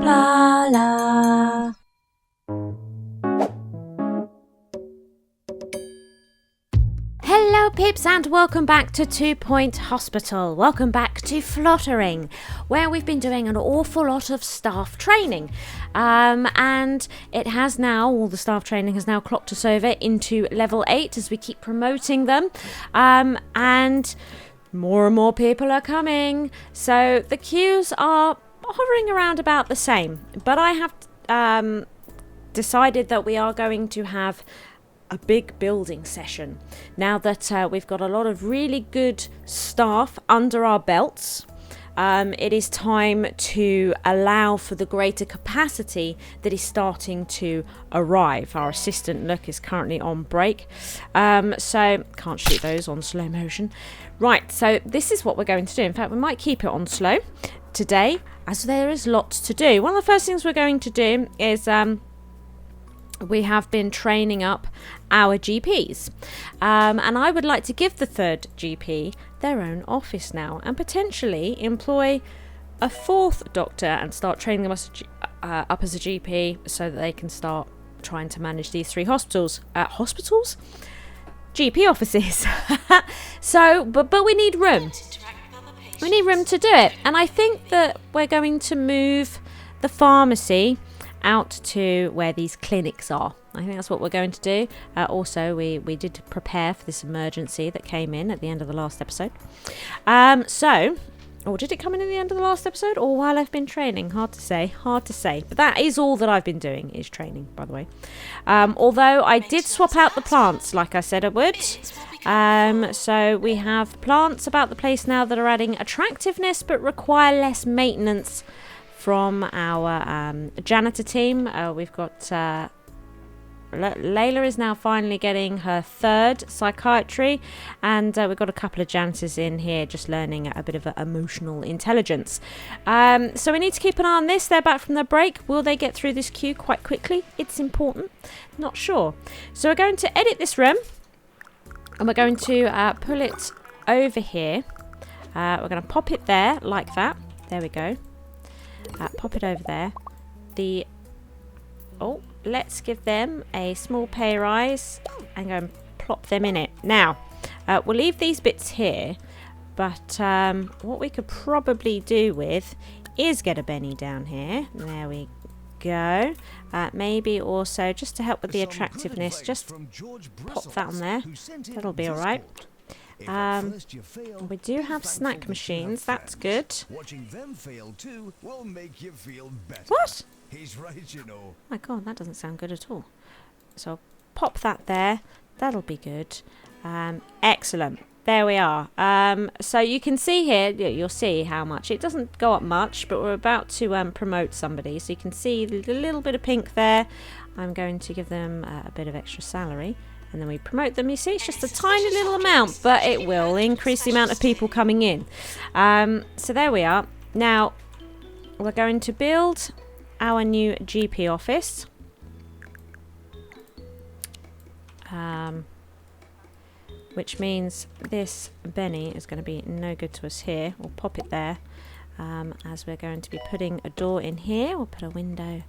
Blarla. Hello Pips and welcome back to 2 Point Hospital. Welcome back to Flottering, where we've been doing an awful lot of staff training. And it has now, all the staff training has now clocked us over into level 8 as we keep promoting them. And more and more people are coming. So the queues are hovering around about the same. But I have decided that we are going to have a big building session now that we've got a lot of really good staff under our belts. It is time to allow for the greater capacity that is starting to arrive. Our assistant look is currently on break, so can't shoot those on slow motion. Right, so this is what we're going to do. In fact, we might keep it on slow today as there is lots to do. One of the first things we're going to do is we have been training up our GPs, and I would like to give the third GP their own office now and potentially employ a fourth doctor and start training them up as a GP so that they can start trying to manage these 3 hospitals. GP offices. So, but we need room. We need room to do it, and I think that we're going to move the pharmacy out to where these clinics are. I think that's what we're going to do. Also, we did prepare for this emergency that came in at the end of the last episode. Or did it come in at the end of the last episode or while I've been training? Hard to say. But that is all that I've been doing, is training, by the way. Although I did swap out the plants like I said I would. So we have plants about the place now that are adding attractiveness but require less maintenance from our janitor team. We've got Layla is now finally getting her 3rd psychiatry, and we've got a couple of janitors in here just learning a bit of emotional intelligence. So we need to keep an eye on this. They're back from their break. Will they get through this queue quite quickly? It's important. Not sure. So we're going to edit this room and we're going to pull it over here. We're going to pop it there like that. There we go. Pop it over there. Let's give them a small pay rise and go and plop them in it. Now, we'll leave these bits here, but what we could probably do with is get a Benny down here. There we go. Maybe also, just to help with the attractiveness, just pop that on there. That'll be alright. We do have snack machines, that's good. Watching them fail too will make you feel better. What? He's right, you know. Oh my god, that doesn't sound good at all. So I'll pop that there. That'll be good. Excellent. There we are. So you can see here, you'll see how much. It doesn't go up much, but we're about to promote somebody. So you can see the little bit of pink there. I'm going to give them a bit of extra salary. And then we promote them. You see, it's just a tiny little amount, but it will increase the amount of people coming in. So there we are. Now, we're going to build our new GP office. Which means this Benny is going to be no good to us here. We'll pop it there. As we're going to be putting a door in here. We'll put a window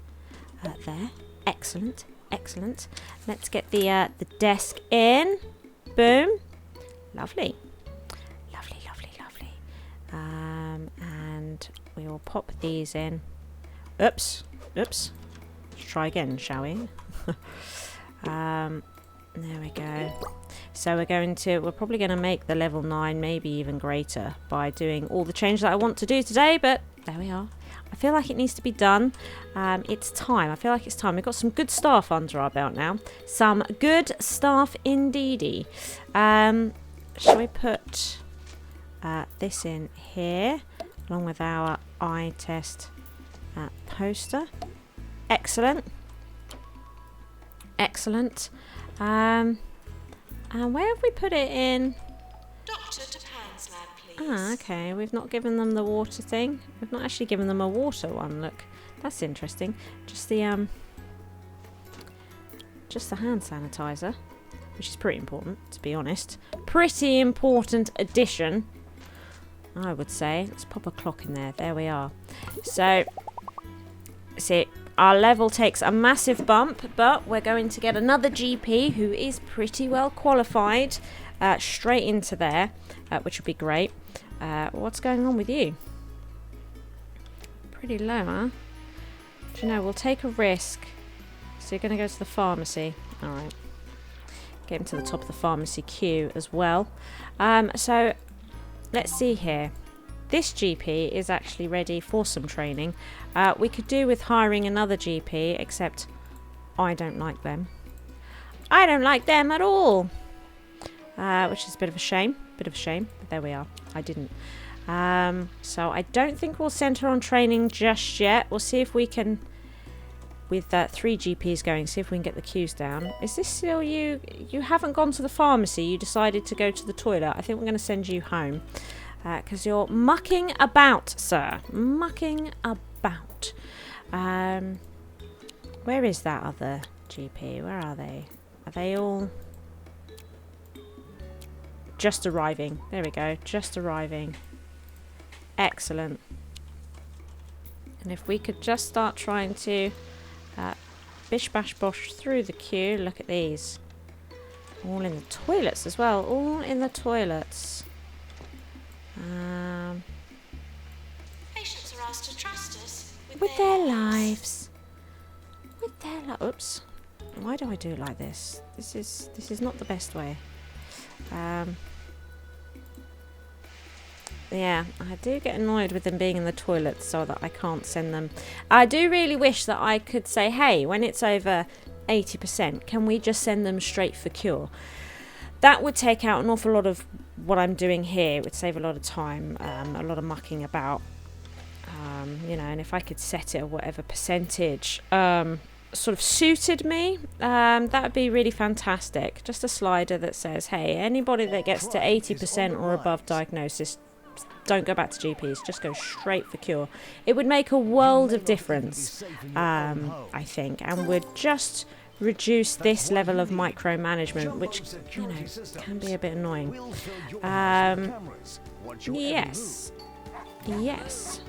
there. Excellent. Excellent. Let's get the desk in. Boom. Lovely. Lovely, lovely, lovely. And we will pop these in. Oops. Let's try again, shall we? There we go. So we're probably going to make the level 9 maybe even greater by doing all the changes that I want to do today, but there we are. I feel like it needs to be done. It's time. I feel like it's time. We've got some good staff under our belt now. Some good staff indeedy. Shall we put this in here along with our eye test poster? Excellent. Excellent. And where have we put it in? Doctor to Pan's lab, please. Ah, okay. We've not given them the water thing. We've not actually given them a water one. Look, that's interesting. Just the hand sanitizer, which is pretty important, to be honest. Pretty important addition, I would say. Let's pop a clock in there. There we are. So, See, our level takes a massive bump, but we're going to get another GP who is pretty well qualified straight into there, which would be great. What's going on with you? Pretty low, huh? Do you know, we'll take a risk. So you're going to go to the pharmacy. Alright. Get him to the top of the pharmacy queue as well. So, let's see here. This GP is actually ready for some training. We could do with hiring another GP, except I don't like them. I don't like them at all. Which is a bit of a shame. But there we are. I didn't. So I don't think we'll send her on training just yet. We'll see if we can, with 3 GPs going, see if we can get the queues down. Is this still you? You haven't gone to the pharmacy. You decided to go to the toilet. I think we're going to send you home. Because you're mucking about, sir. Mucking about. Where is that other GP? Where are they? Are they all... Just arriving. There we go. Just arriving. Excellent. And if we could just start trying to bish bash bosh through the queue. Look at these. All in the toilets as well. All in the toilets. Patients are asked to trust us With their lives. With their oops. Why do I do it like this? This is not the best way. Yeah, I do get annoyed with them being in the toilets so that I can't send them. I do really wish that I could say, hey, when it's over 80%, can we just send them straight for cure? That would take out an awful lot of what I'm doing here. It would save a lot of time, a lot of mucking about. You know, and if I could set it at whatever percentage sort of suited me, that would be really fantastic. Just a slider that says, hey, anybody that gets to 80% or above diagnosis, don't go back to GPs, just go straight for cure. It would make a world of difference, I think, and would just reduce this level of micromanagement, which, you know, can be a bit annoying. Yes. Yes.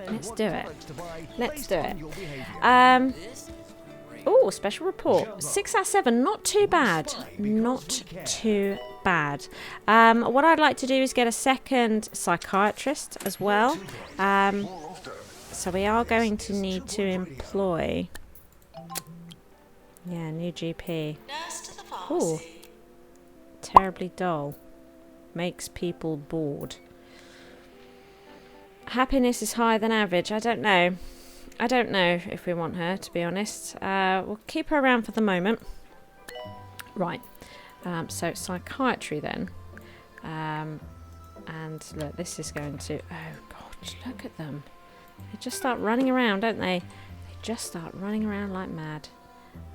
Let's do it. Let's do it. Oh, special report. 6 out of 7. Not too bad. Not too bad. What I'd like to do is get a second psychiatrist as well. So we are going to need to employ... Yeah, new GP. Nurse to the Ooh. pharmacy. Terribly dull. Makes people bored. Happiness is higher than average. I don't know. I don't know if we want her, to be honest. We'll keep her around for the moment. Right. So psychiatry then. And look, this is going to... Oh, God, look at them. They just start running around, don't they? They just start running around like mad.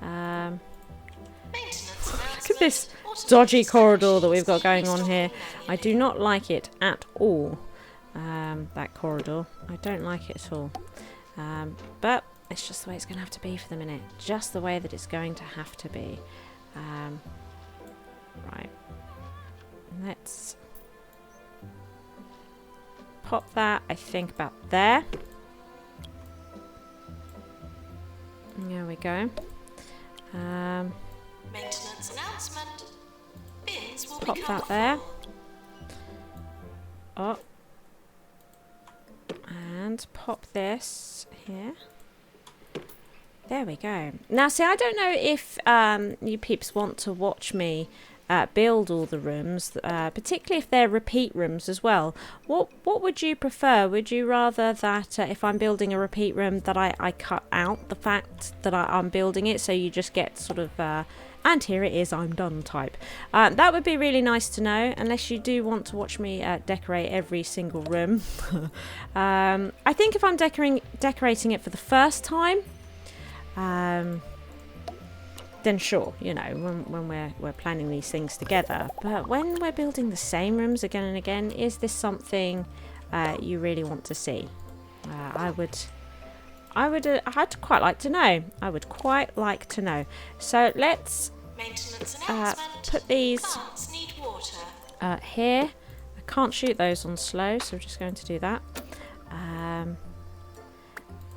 Look at this dodgy corridor that we've got going on here. I do not like it at all. That corridor. I don't like it at all. But it's just the way it's going to have to be for the minute. Just the way that it's going to have to be. Right. Let's pop that, I think, about there. There we go. Maintenance announcement. Bins will Pop be that cut there. full. Oh. And pop this here. There we go. Now, see, I don't know if you peeps want to watch me build all the rooms, particularly if they're repeat rooms as well. What would you prefer? Would you rather that if I'm building a repeat room that I cut out the fact that I'm building it, so you just get sort of and here it is, I'm done type? That would be really nice to know, unless you do want to watch me decorate every single room. I think if I'm decorating it for the first time, then sure, you know, when we're planning these things together. But when we're building the same rooms again and again, is this something you really want to see? I'd quite like to know. I would quite like to know. So let's put these Plants need water. here. I can't shoot those on slow, so we're just going to do that.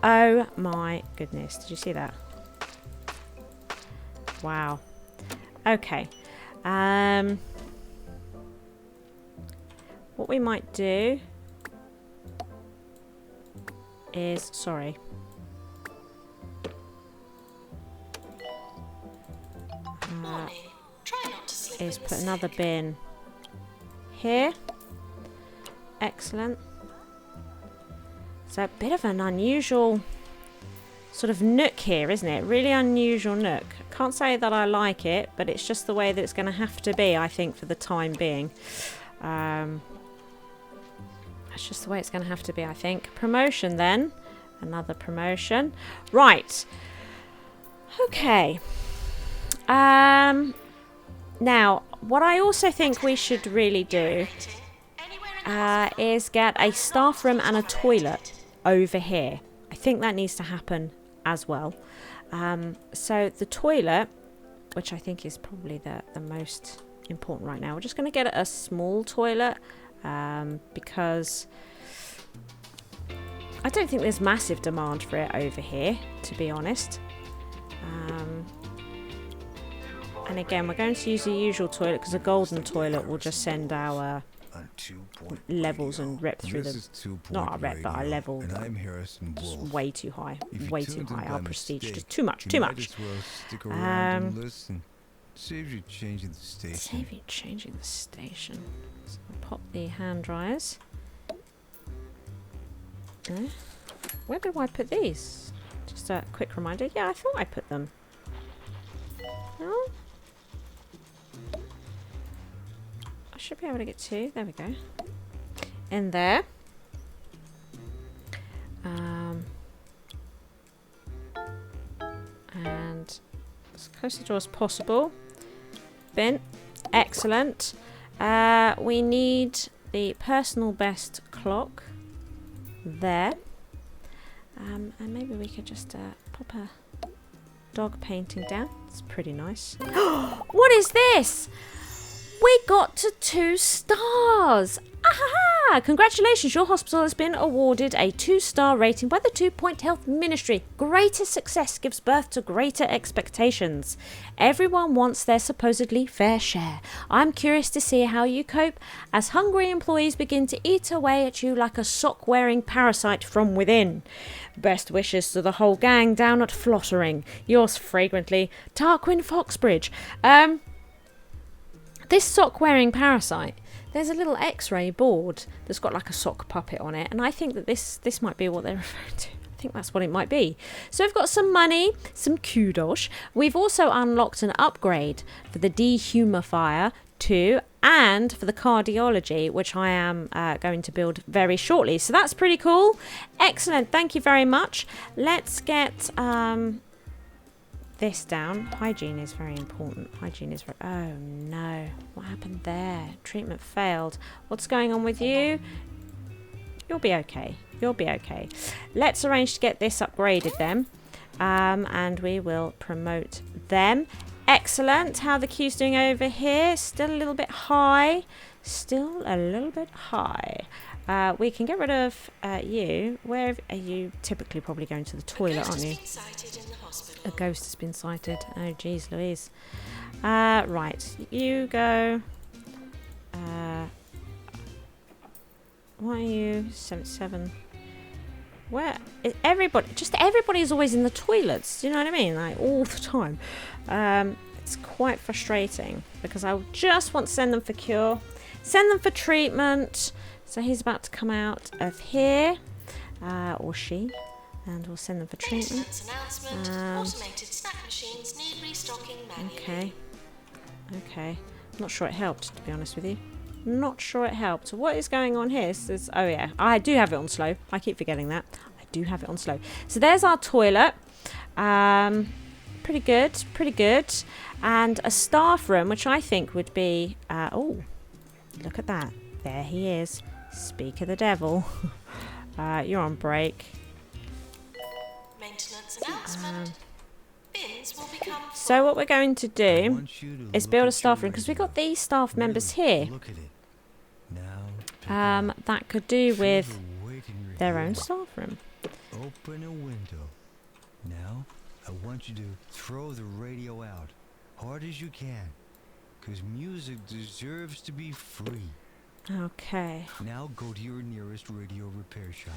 Oh my goodness. Did you see that? Wow. Okay. What we might do is, sorry. Morning. Try not to slip Is in the put another sink. bin here. Excellent. So a bit of an unusual sort of nook here, isn't it? Really unusual nook. Can't say that I like it, but it's just the way that it's going to have to be, I think, for the time being. That's just the way it's going to have to be, I think. Promotion then. Another promotion. Right. Okay. Now, what I also think we should really do is get a staff room and a toilet over here. I think that needs to happen as well. So the toilet, which I think is probably the most important right now, we're just going to get a small toilet because I don't think there's massive demand for it over here, to be honest. And again, we're going to use the usual toilet because a golden toilet will just send our levels and rep through the... Not our rep, but our level. And I'm Harrison Just Wolf. way too high. If you Way too tuned in high. by Our prestige mistake, just too much. you Too might much. as well stick around and listen. Saves you changing the station. Save you changing the station. So we'll pop the hand dryers. Where do I put these? Just a quick reminder. Yeah, I thought I put them. No? I should be able to get two. There we go. In there. And as close to the door as possible. Bin. Excellent. We need the personal best clock there. And maybe we could just pop a dog painting down. It's pretty nice. What is this? We got to 2 stars. Ahaha! Congratulations, your hospital has been awarded a 2-star rating by the 2 Point Health Ministry. Greater success gives birth to greater expectations. Everyone wants their supposedly fair share. I'm curious to see how you cope as hungry employees begin to eat away at you like a sock-wearing parasite from within. Best wishes to the whole gang down at Flottering. Yours fragrantly, Tarquin Foxbridge. This sock-wearing parasite, there's a little x-ray board that's got like a sock puppet on it, and I think that this might be what they're referring to. I think that's what it might be. So we've got some money, some kudos. We've also unlocked an upgrade for the dehumidifier 2 and for the cardiology, which I am going to build very shortly. So that's pretty cool. Excellent. Thank you very much. Let's get... this down. Hygiene is very important. Hygiene is very... Oh no. What happened there? Treatment failed. What's going on with you? You'll be okay. You'll be okay. Let's arrange to get this upgraded then. And we will promote them. Excellent. How are the queues doing over here? Still a little bit high. Still a little bit high. We can get rid of you. Where are you? Typically probably going to the toilet, aren't you? A ghost has been sighted. Oh, geez, Louise. Right, you go. Why are you 77? Where is everybody? Just everybody is always in the toilets. Do you know what I mean? Like all the time. It's quite frustrating because I just want to send them for cure, send them for treatment. So he's about to come out of here, or she. And we'll send them for treatment. Automated snack machines need restocking manually. Okay. Okay. Not sure it helped, to be honest with you. Not sure it helped. What is going on here? Oh, yeah. I do have it on slow. I keep forgetting that. I do have it on slow. So there's our toilet. Pretty good. Pretty good. And a staff room, which I think would be... oh, look at that. There he is. Speak of the devil. You're on break. Maintenance announcement. Bins will become full. So what we're going to do is build a staff room because we've got these staff members here. Look at it. Now, That could do with their own staff room. Open a window. Now, I want you to throw the radio out, hard as you can, because music deserves to be free. Okay. Now go to your nearest radio repair shop.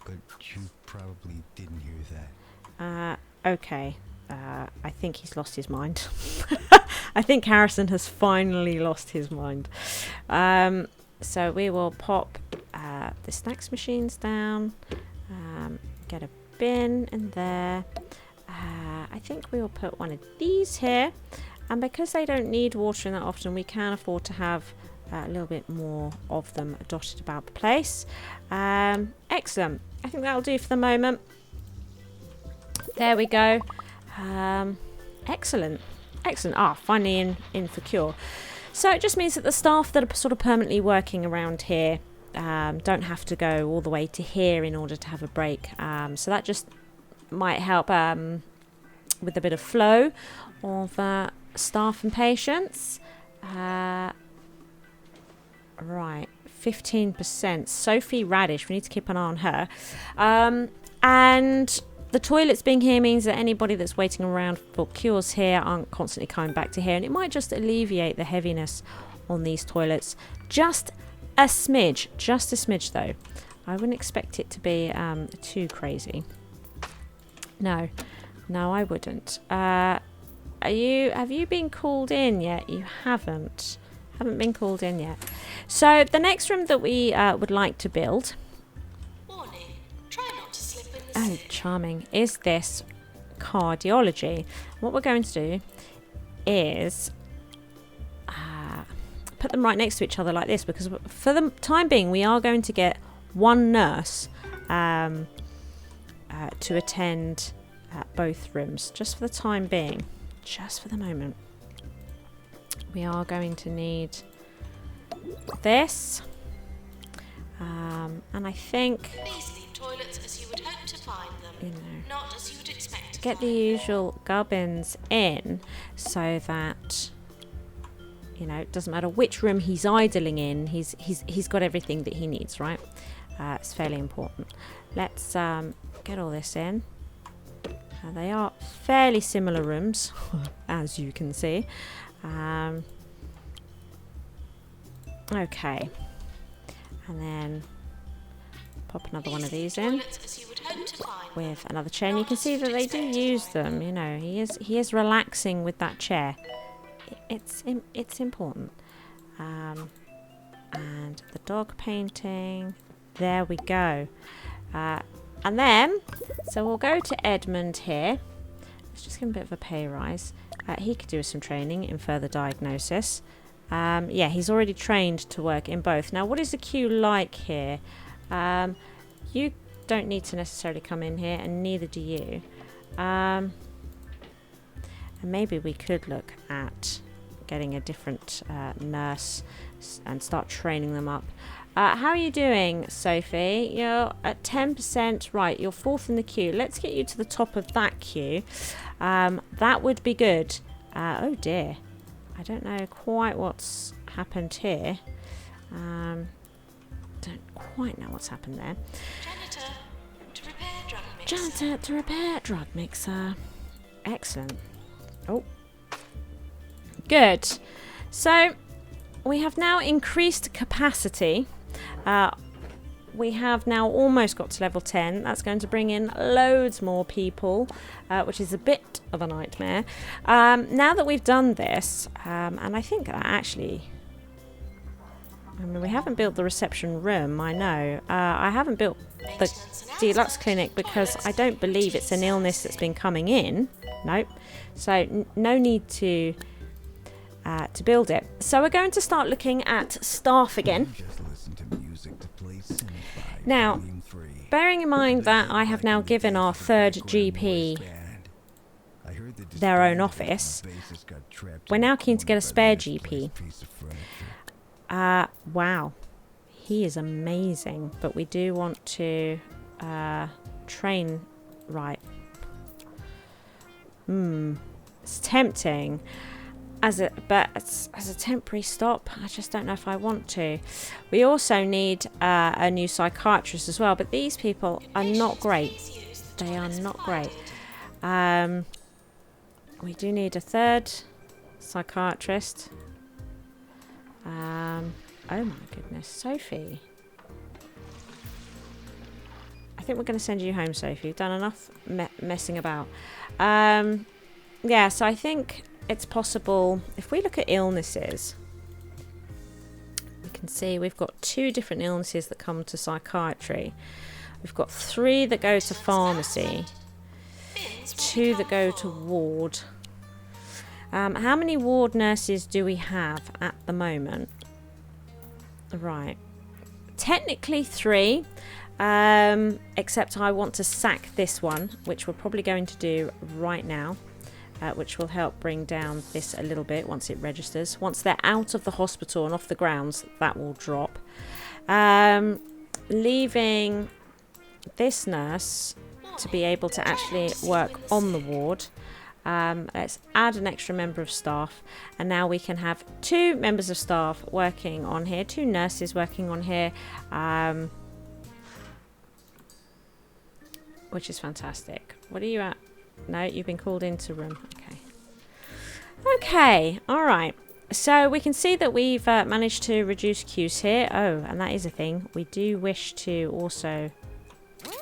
But you probably didn't hear that. Okay. I think he's lost his mind. I think Harrison has finally lost his mind. So we will pop the snacks machines down, get a bin in there. I think we will put one of these here, and because they don't need watering that often, we can afford to have a little bit more of them dotted about the place. Excellent. I think that'll do for the moment. There we go. Excellent. Finally in for cure. So it just means that the staff that are sort of permanently working around here don't have to go all the way to here in order to have a break. So that just might help with a bit of flow of staff and patients. Right, 15%. Sophie Radish, we need to keep an eye on her. And the toilets being here means that anybody that's waiting around for cures here aren't constantly coming back to here, and it might just alleviate the heaviness on these toilets. Just a smidge though. I wouldn't expect it to be too crazy. No, I wouldn't. Have you been called in yet? You haven't been called in yet. So the next room that we would like to build, Try not to slip in the oh charming, is this cardiology. What we're going to do is put them right next to each other like this, because for the time being we are going to get one nurse to attend both rooms, just for the time being, just for the moment. We are going to need this, and I think, Please leave toilets as you would hope to find them, you know, not as you would expect to get the find usual gubbins in, so that, you know, it doesn't matter which room he's idling in, he's got everything that he needs, right? It's fairly important. Let's get all this in. They are fairly similar rooms, as you can see. Okay, and then pop another one of these in toilets as you would hope to find them. with another chair, and you can see that they do use them. You know, he is relaxing with that chair. It's important. And the dog painting. There we go. And then, so we'll go to Edmund here. Let's just give him a bit of a pay rise. He could do some training in further diagnosis. Yeah, he's already trained to work in both. Now, what is the queue like here? You don't need to necessarily come in here, and neither do you. And maybe we could look at getting a different nurse and start training them up. How are you doing, Sophie? You're at 10%. Right, you're fourth in the queue. Let's get you to the top of that queue. That would be good. Oh dear. I don't know quite what's happened here. Don't quite know what's happened there. Janitor to repair drug mixer. Janitor to repair drug mixer. Excellent. Oh. Good. So, we have now increased capacity. We have now almost got to level 10. That's going to bring in loads more people, which is a bit of a nightmare. Now that we've done this, and I think that actually, I mean, we haven't built the reception room, I know. I haven't built the deluxe clinic because I don't believe it's an illness that's been coming in. Nope. So no need to build it. So we're going to start looking at staff again. Just listen to music to play Cinema Now, Volume 3. bearing in mind that I have now given our third GP I heard the their own disbanded office, bassist got trapped we're in now a keen to get a corner by spare the misplaced GP. piece of furniture. Wow, he is amazing, but we do want to train right. It's tempting. as a temporary stop. I just don't know if I want to. We also need a new psychiatrist as well, but these people are not great. They are not great. We do need a third psychiatrist. Oh my goodness, Sophie. I think we're going to send you home, Sophie. You've done enough messing about. Yeah, so I think it's possible. If we look at illnesses, we can see we've got 2 different illnesses that come to psychiatry. We've got 3 that go to pharmacy, 2 that go to ward. How many ward nurses do we have at the moment? Right. Technically 3, except I want to sack this one, which we're probably going to do right now, which will help bring down this a little bit once it registers. Once they're out of the hospital and off the grounds, that will drop. Leaving this nurse to be able to actually work on the ward. Let's add an extra member of staff, and now we can have 2 members of staff working on here, 2 nurses working on here, which is fantastic. What are you at? No, you've been called into room. Okay, all right. So we can see that we've managed to reduce queues here. Oh, and that is a thing. We do wish to also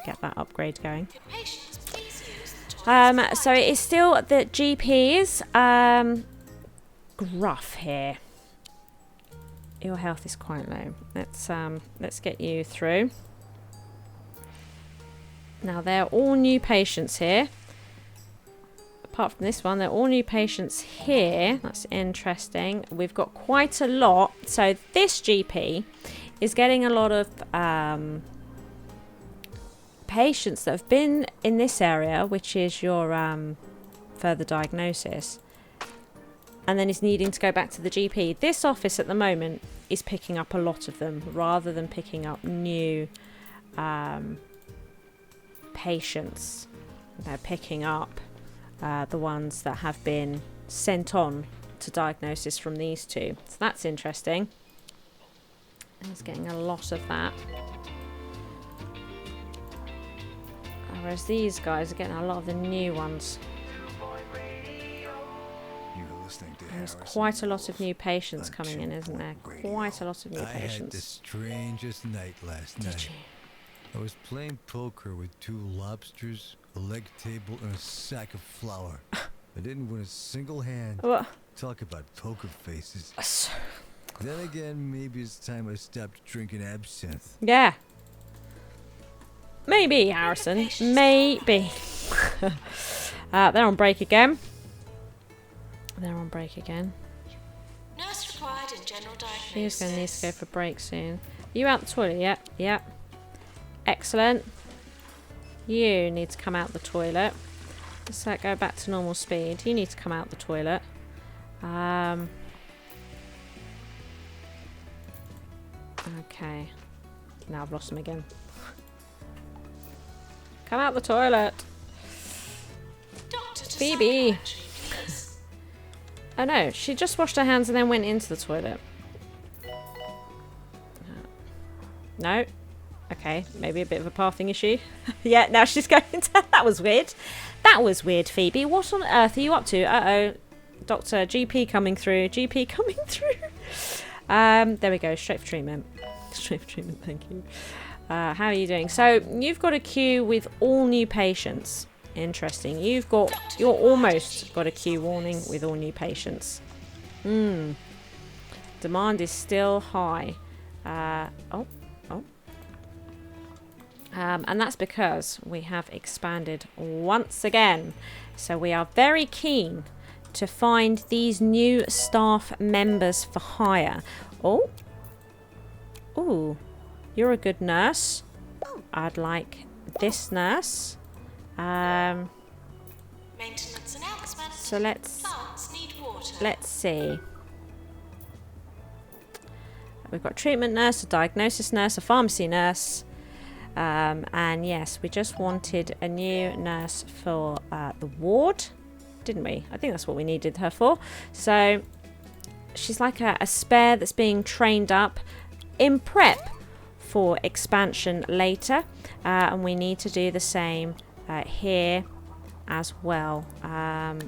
get that upgrade going. So it is still the GPs. Gruff here. Your health is quite low. Let's get you through. Now they're all new patients here. Apart from this one, they're all new patients here. That's interesting. We've got quite a lot. So this GP is getting a lot of patients that have been in this area, which is your further diagnosis, and then is needing to go back to the GP. This office at the moment is picking up a lot of them rather than picking up new patients. They're picking up the ones that have been sent on to diagnosis from these 2. So that's interesting. He's getting a lot of that. Whereas these guys are getting a lot of the new ones. There's quite a lot of new patients coming in, isn't there? Quite a lot of new patients. I had the strangest night last night. Did you? I was playing poker with 2 lobsters, a leg table, and a sack of flour. I didn't win a single hand. What? Talk about poker faces. Then again, maybe it's time I stopped drinking absinthe. Yeah. Maybe, Harrison. Maybe. They're on break again. Nurse required in general diagnosis. She's going to need to go for break soon. You out the toilet? Yep. Yep. Excellent. You need to come out the toilet. Let's go back to normal speed. You need to come out the toilet. Okay. Now I've lost him again. Come out the toilet. Phoebe. Oh no, she just washed her hands and then went into the toilet. No. Okay, maybe a bit of a pathing issue. Yeah, now she's going to... That was weird. That was weird, Phoebe. What on earth are you up to? Uh-oh. Doctor, GP coming through. GP coming through. There we go. Straight for treatment. Straight for treatment, thank you. How are you doing? So, you've got a queue with all new patients. Interesting. You're almost got a queue warning with all new patients. Demand is still high. And that's because we have expanded once again. So we are very keen to find these new staff members for hire. Oh, you're a good nurse. I'd like this nurse. Maintenance announcement. So let's need water. Let's see. We've got a treatment nurse, a diagnosis nurse, a pharmacy nurse. And yes, we just wanted a new nurse for the ward. didn't we? I think that's what we needed her for. So she's like a spare that's being trained up in prep for expansion later. And we need to do the same here as well.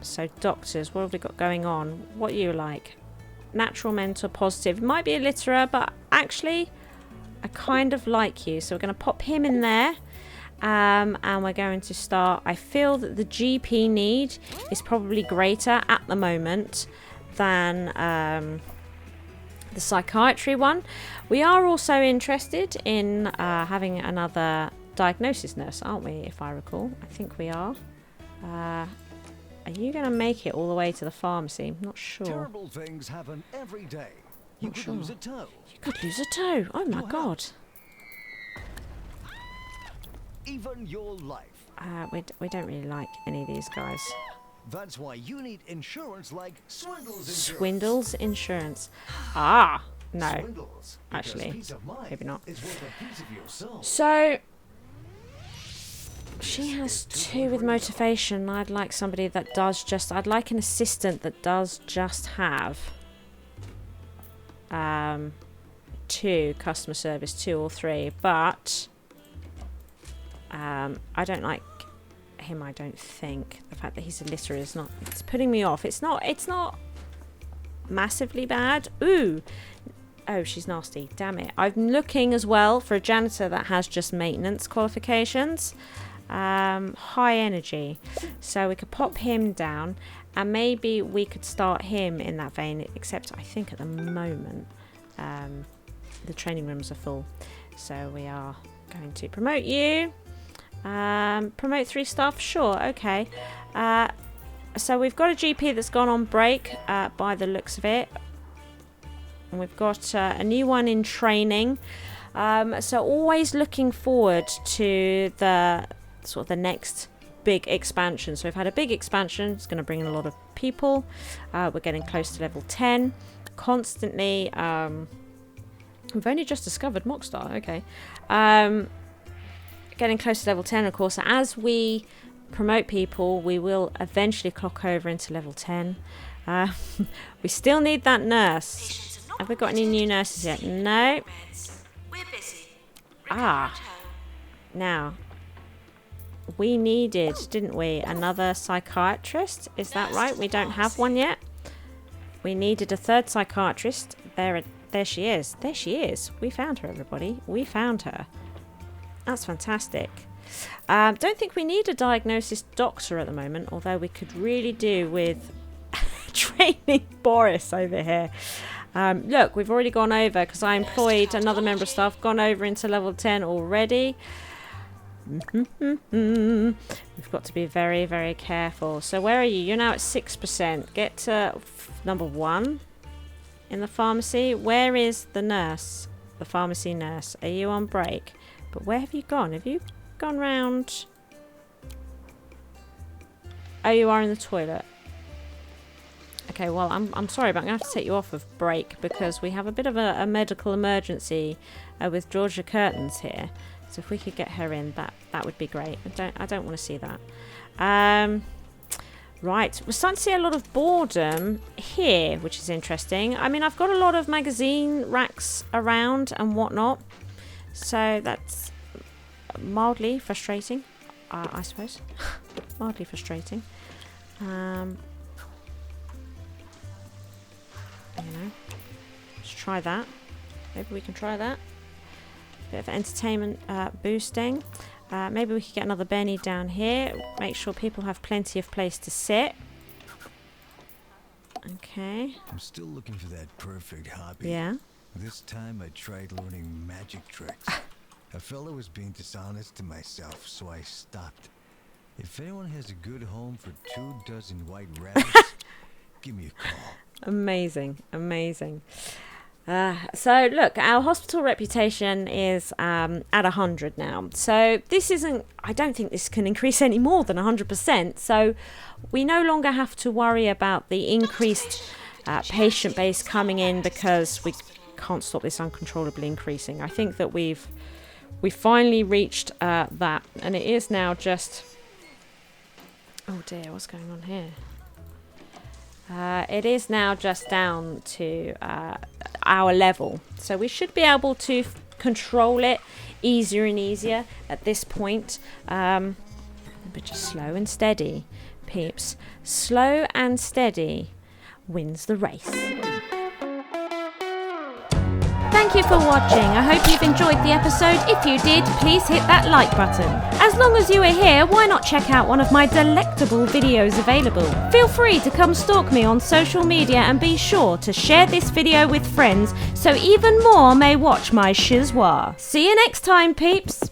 So doctors, what have we got going on? What are you like? Natural, mental, positive. Might be a litterer, but actually I kind of like you. So we're going to pop him in there. And we're going to start. I feel that the GP need is probably greater at the moment than the psychiatry one. We are also interested in having another diagnosis nurse, aren't we, if I recall? I think we are. Are you going to make it all the way to the pharmacy? I'm not sure. Terrible things happen every day. You Not could sure. lose a toe. You could lose a toe. Oh my Your god. health. Even your life. We don't really like any of these guys. That's why you need insurance like Swindle's Insurance. Swindles Insurance. Ah, no. Swindles, because Actually, peace of mind maybe not. is worth a piece of your soul. So she has 2 with motivation. I'd like somebody that does just. I'd like an assistant that does just have 2 customer service, 2 or 3. But I don't like him. I don't think the fact that he's a litter is not. It's putting me off. It's not massively bad. Ooh. Oh, she's nasty. Damn it. I'm looking as well for a janitor that has just maintenance qualifications. High energy. So we could pop him down and maybe we could start him in that vein, except I think at the moment the training rooms are full. So we are going to promote you. Promote 3 staff. Sure. Okay. So we've got a GP that's gone on break by the looks of it. And we've got a new one in training. So always looking forward to the sort of the next big expansion. So we've had a big expansion. It's going to bring in a lot of people. We're getting close to level 10. Constantly. We've only just discovered Mockstar. Okay. Getting close to level 10, of course. As we promote people, we will eventually clock over into level 10. We still need that nurse. Have we got any new nurses yet? No. We're busy. Ah. Now, we needed, didn't we, another psychiatrist? Is that right? We don't have one yet. We needed a 3rd psychiatrist. There she is. There she is. We found her, everybody. We found her. That's fantastic. Don't think we need a diagnosis doctor at the moment, although we could really do with training Boris over here. Look, we've already gone over because I employed another member of staff, gone over into level 10 already. We've got to be very, very careful. So where are you? You're now at 6%. Get to number 1 in the pharmacy. Where is the nurse? The pharmacy nurse. Are you on break? But where have you gone? Have you gone round? Oh, you are in the toilet. Okay, well, I'm sorry, but I'm going to have to take you off of break because we have a bit of a medical emergency with Georgia Curtains here. So if we could get her in, that would be great. I don't want to see that. Right, we're starting to see a lot of boredom here, which is interesting. I mean, I've got a lot of magazine racks around and whatnot. So that's mildly frustrating, I suppose. Mildly frustrating. You know, let's try that. Maybe we can try that. Bit of entertainment boosting. Maybe we could get another Benny down here. Make sure people have plenty of place to sit. Okay. I'm still looking for that perfect hobby. Yeah. This time I tried learning magic tricks. A fellow was being dishonest to myself, so I stopped. If anyone has a good home for 24 white rabbits, give me a call. Amazing, amazing. So look, our hospital reputation is at 100 now. So this isn't, I don't think this can increase any more than 100%. So we no longer have to worry about the increased patient base coming in because we can't stop this uncontrollably increasing. I think that we've finally reached that, and it is now just, oh dear, what's going on here? It is now just down to our level, so we should be able to control it easier and easier at this point. But just slow and steady, peeps. Slow and steady wins the race. Thank you for watching. I hope you've enjoyed the episode. If you did, please hit that like button. As long as you are here, why not check out one of my delectable videos available? Feel free to come stalk me on social media and be sure to share this video with friends so even more may watch my SHIZWAH. See you next time, peeps.